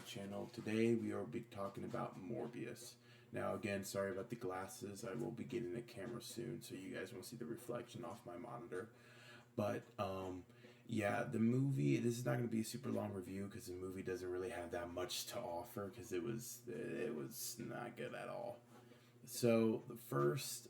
channel. Today we will be talking about Morbius. Now again, sorry about the glasses. I will be getting a camera soon so you guys won't see the reflection off my monitor. But yeah, the movie, this is not going to be a super long review because the movie doesn't really have that much to offer because it was not good at all. So the first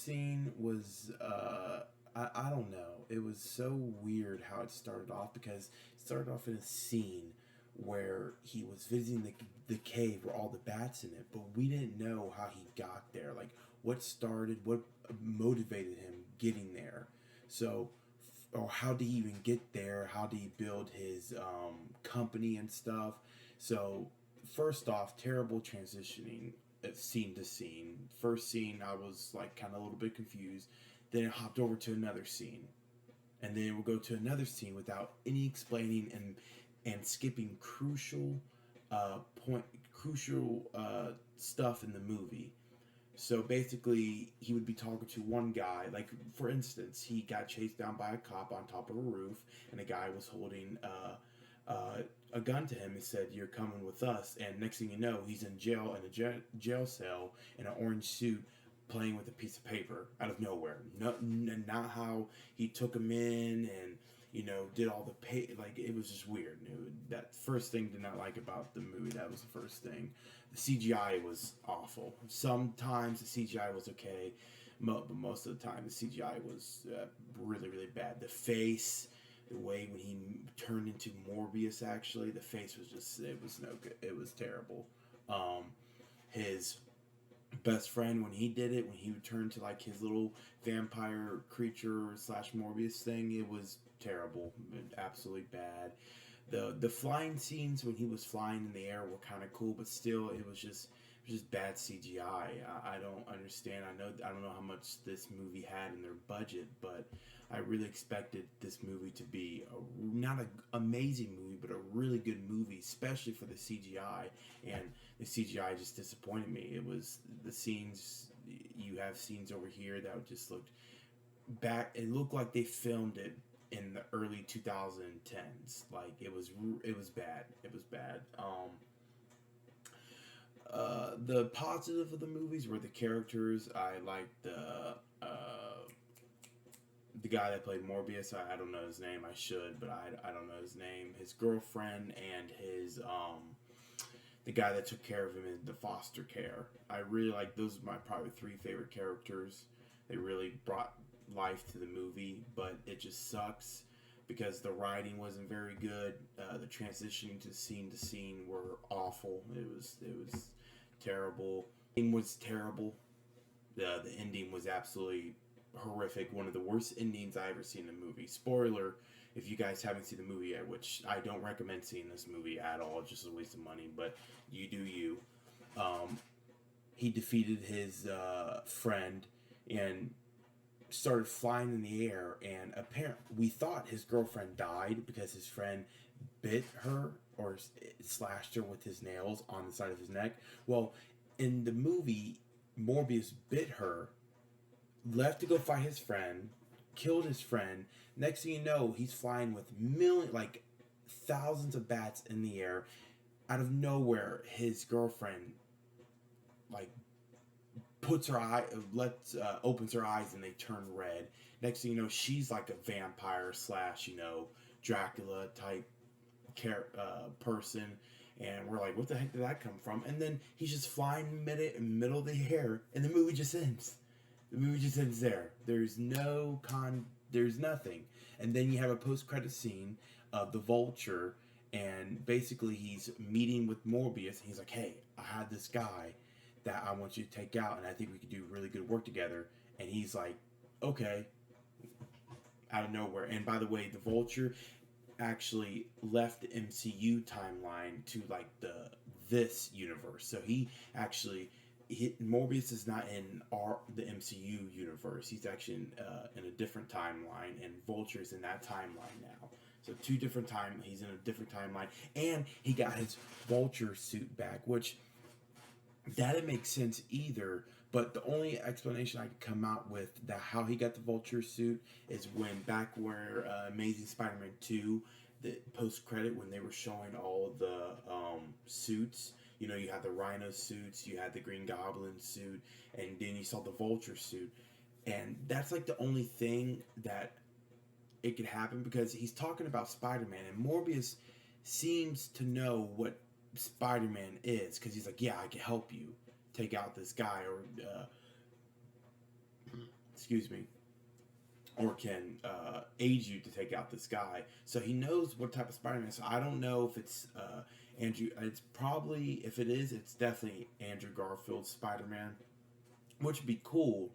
scene was I don't know. It was so weird how it started off because it started off in a scene where he was visiting the cave where all the bats in it, but we didn't know how he got there. Like what motivated him getting there. So or how did he even get there? How did he build his company and stuff? So first off, terrible transitioning scene to scene. First scene, I was like kind of a little bit confused. Then it hopped over to another scene, and then we'll go to another scene without any explaining and skipping point crucial stuff in the movie. So basically, he would be talking to one guy. Like for instance, he got chased down by a cop on top of a roof, and a guy was holding a gun to him and said, "You're coming with us." And next thing you know, he's in jail in a jail cell in an orange suit, playing with a piece of paper out of nowhere. Not how he took him in and did all the like it was just weird. That first thing did not like about the movie. That was the first thing. The CGI was awful. Sometimes the CGI was okay, but most of the time the CGI was really really bad. The face, the way when he turned into Morbius, actually, the face was just, it was no good. It was terrible. His best friend, when he did it, when he would turn to like his little vampire creature slash Morbius thing, it was terrible, absolutely bad. The flying scenes when he was flying in the air were kind of cool, but still, it was just bad CGI. I don't understand. I don't know how much this movie had in their budget, but I really expected this movie to be not an amazing movie, but a really good movie, especially for the CGI. And the CGI just disappointed me. It was the scenes. You have scenes over here that just looked back. It looked like they filmed it in the early 2010s. Like it was bad. It was bad. The positive of the movies were the characters. I liked the guy that played Morbius. I don't know his name. I should, but I don't know his name. His girlfriend and his the guy that took care of him in the foster care. I really like those. Are my probably three favorite characters. They really brought life to the movie, but it just sucks because the writing wasn't very good. The transitioning to scene were awful. It was terrible. The ending was terrible. The ending was absolutely horrific. One of the worst endings I ever seen in a movie. Spoiler, if you guys haven't seen the movie yet, which I don't recommend seeing this movie at all. It's just a waste of money, but you do you. He defeated his friend and started flying in the air, and apparently we thought his girlfriend died because his friend bit her or slashed her with his nails on the side of his neck. Well, in the movie, Morbius bit her, left to go fight his friend, killed his friend. Next thing you know, he's flying with like thousands of bats in the air. Out of nowhere, his girlfriend like puts her eye, opens her eyes, and they turn red. Next thing you know, she's like a vampire slash Dracula type person, and we're like, what the heck did that come from? And then he's just flying in the middle of the air, and the movie just ends. The movie just ends there. There's nothing. And then you have a post-credit scene of the Vulture, and basically he's meeting with Morbius, and he's like, hey, I had this guy that I want you to take out, and I think we could do really good work together. And he's like, okay, out of nowhere. And by the way, the Vulture actually left the MCU timeline to like this universe. So he actually Morbius is not in the MCU universe. He's actually in a different timeline, and Vulture's in that timeline now. So two different time. He's in a different timeline, and he got his Vulture suit back, which that didn't make sense either. But the only explanation I could come out with that how he got the Vulture suit is when back where Amazing Spider-Man 2, the post credit when they were showing all the suits. You know, you had the Rhino suits, you had the Green Goblin suit, and then you saw the Vulture suit, and that's like the only thing that it could happen because he's talking about Spider-Man, and Morbius seems to know what Spider-Man is because he's like, yeah, I can help you take out this guy, or excuse me, or can aid you to take out this guy. So he knows what type of Spider-Man. So I don't know if it's Andrew. It's probably, if it is, it's definitely Andrew Garfield's Spider-Man, which would be cool.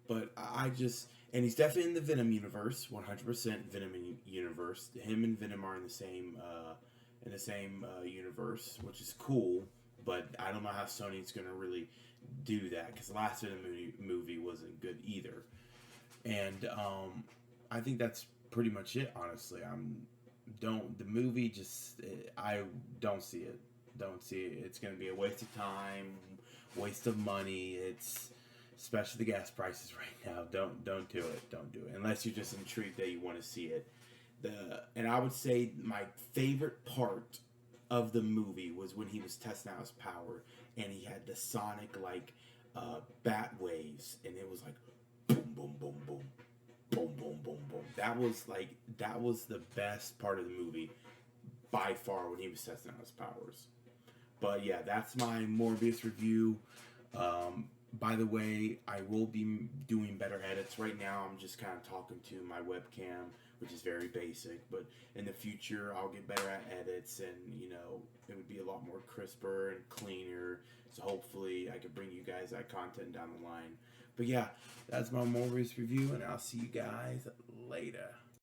But I just, and he's definitely in the Venom universe, 100% Venom universe. Him and Venom are in the same universe, which is cool. But I don't know how Sony's gonna really do that because the last Venom movie wasn't good either. And I think that's pretty much it. Honestly, the movie just, I don't see it. Don't see it. It's gonna be a waste of time, waste of money. It's, especially the gas prices right now. Don't do it. Don't do it unless you're just intrigued that you want to see it. And I would say my favorite part of the movie was when he was testing out his power and he had the sonic like bat waves, and it was like boom boom boom boom boom boom boom boom. That was the best part of the movie by far when he was testing out his powers. But yeah, that's my Morbius review. By the way, I will be doing better edits. Right now, I'm just kind of talking to my webcam, which is very basic. But in the future, I'll get better at edits, and it would be a lot more crisper and cleaner. So hopefully, I can bring you guys that content down the line. But yeah, that's my Morbius review, and I'll see you guys later.